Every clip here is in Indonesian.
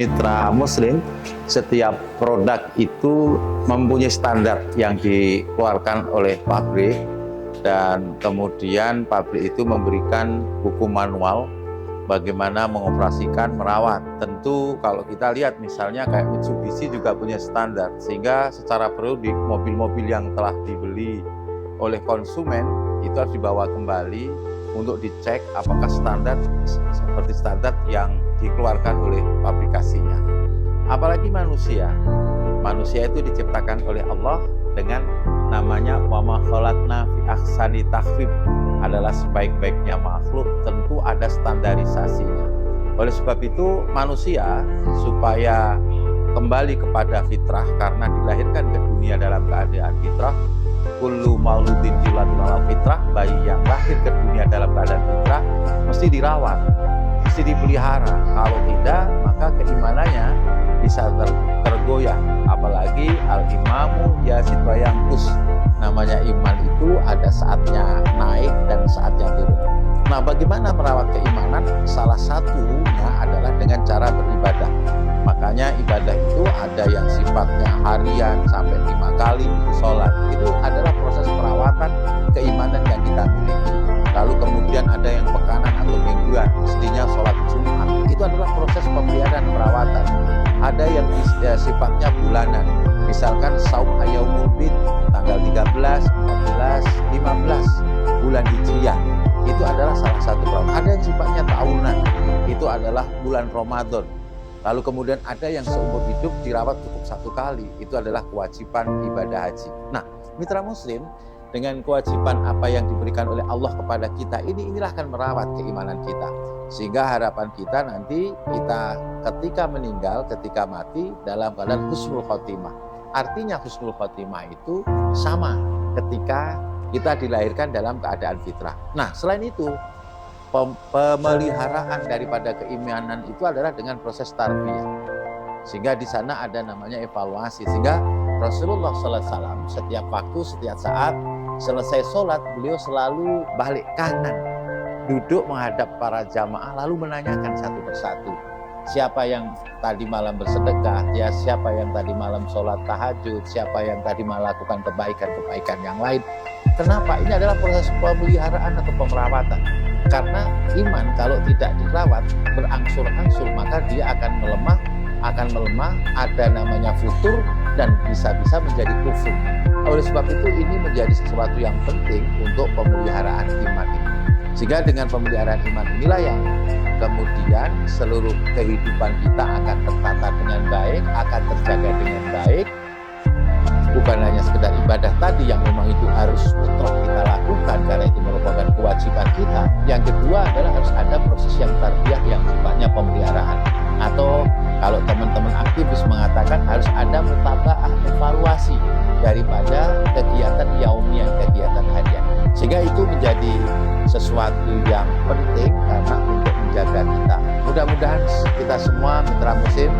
Mitra Muslim, setiap produk itu mempunyai standar yang dikeluarkan oleh pabrik, dan kemudian pabrik itu memberikan buku manual bagaimana mengoperasikan, merawat. Tentu kalau kita lihat misalnya kayak Mitsubishi juga punya standar, sehingga secara periodik mobil-mobil yang telah dibeli oleh konsumen itu harus dibawa kembali untuk dicek apakah standar seperti standar yang dikeluarkan oleh pabrikasinya. Apalagi manusia itu diciptakan oleh Allah dengan namanya wa ma khalaqna fi ahsani taqwim, adalah sebaik-baiknya makhluk, tentu ada standarisasinya. Oleh sebab itu manusia supaya kembali kepada fitrah, karena dilahirkan ke dunia dalam keadaan fitrah, kullu mauludin yuladu ala fitrah, bayi yang lahir ke dunia dalam keadaan fitrah mesti dirawat, mesti dipelihara. Kalau tidak, maka keimanannya bisa tergoyah. Apalagi al-imamu yazid wa yanqus. Namanya iman itu ada saatnya naik dan saatnya turun. Nah, bagaimana merawat keimanan? Salah satunya adalah dengan cara beribadah. Makanya ibadah itu ada yang sifatnya harian sampai 5 kali sholat. Itu adalah proses perawatan keimanan yang kita miliki. Lalu kemudian ada yang pekanan atau mingguan, mestinya sholat Jumat. Itu adalah proses pemeliharaan perawatan. Ada yang sifatnya bulanan, misalkan saum ayaumul bid tanggal 13, 14, 15 bulan Hijriah. Itu adalah salah satu perawatan. Ada yang sifatnya tahunan, itu adalah bulan Ramadan. Lalu kemudian ada yang seumur hidup dirawat cukup 1 kali, itu adalah kewajiban ibadah haji. Nah, mitra muslim, dengan kewajiban apa yang diberikan oleh Allah kepada kita inilah akan merawat keimanan kita, sehingga harapan kita nanti kita ketika meninggal, ketika mati dalam keadaan husnul khotimah. Artinya husnul khotimah itu sama ketika kita dilahirkan dalam keadaan fitrah. Nah, selain itu pemeliharaan daripada keimanan itu adalah dengan proses tarbiyah, sehingga di sana ada namanya evaluasi. Sehingga Rasulullah SAW setiap waktu, setiap saat selesai sholat, beliau selalu balik kanan, duduk menghadap para jamaah, lalu menanyakan satu persatu, siapa yang tadi malam bersedekah, ya siapa yang tadi malam sholat tahajud, siapa yang tadi melakukan kebaikan-kebaikan yang lain. Kenapa? Ini adalah proses pemeliharaan atau pemerawatan. Karena iman kalau tidak dirawat berangsur-angsur, maka dia akan melemah, ada namanya futur, dan bisa-bisa menjadi kufur. Oleh sebab itu ini menjadi sesuatu yang penting untuk pemeliharaan iman ini. Sehingga dengan pemeliharaan iman inilah yang kemudian seluruh kehidupan kita akan tertata dengan baik, akan terjaga dengan baik. Bukan hanya sekedar ibadah tadi yang memang itu harus mutlak kita lakukan karena itu merupakan kewajiban kita. Yang kedua adalah harus ada proses yang tarbiyah yang sifatnya pemeliharaan. Atau kalau teman-teman aktivis mengatakan harus ada mutabaah, evaluasi daripada kegiatan yaumiyah, kegiatan harian. Sehingga itu menjadi sesuatu yang penting karena untuk menjaga kita. Mudah-mudahan kita semua mitra muslim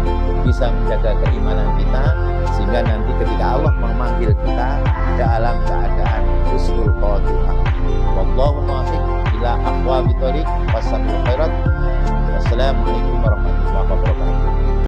bisa menjaga keimanan kita, sehingga nanti ketika Allah memanggil kita dalam keadaan husnul khotimah. Wallahu muwaffiq ila aqwamit thoriq. Wassalamualaikum warahmatullahi wabarakatuh.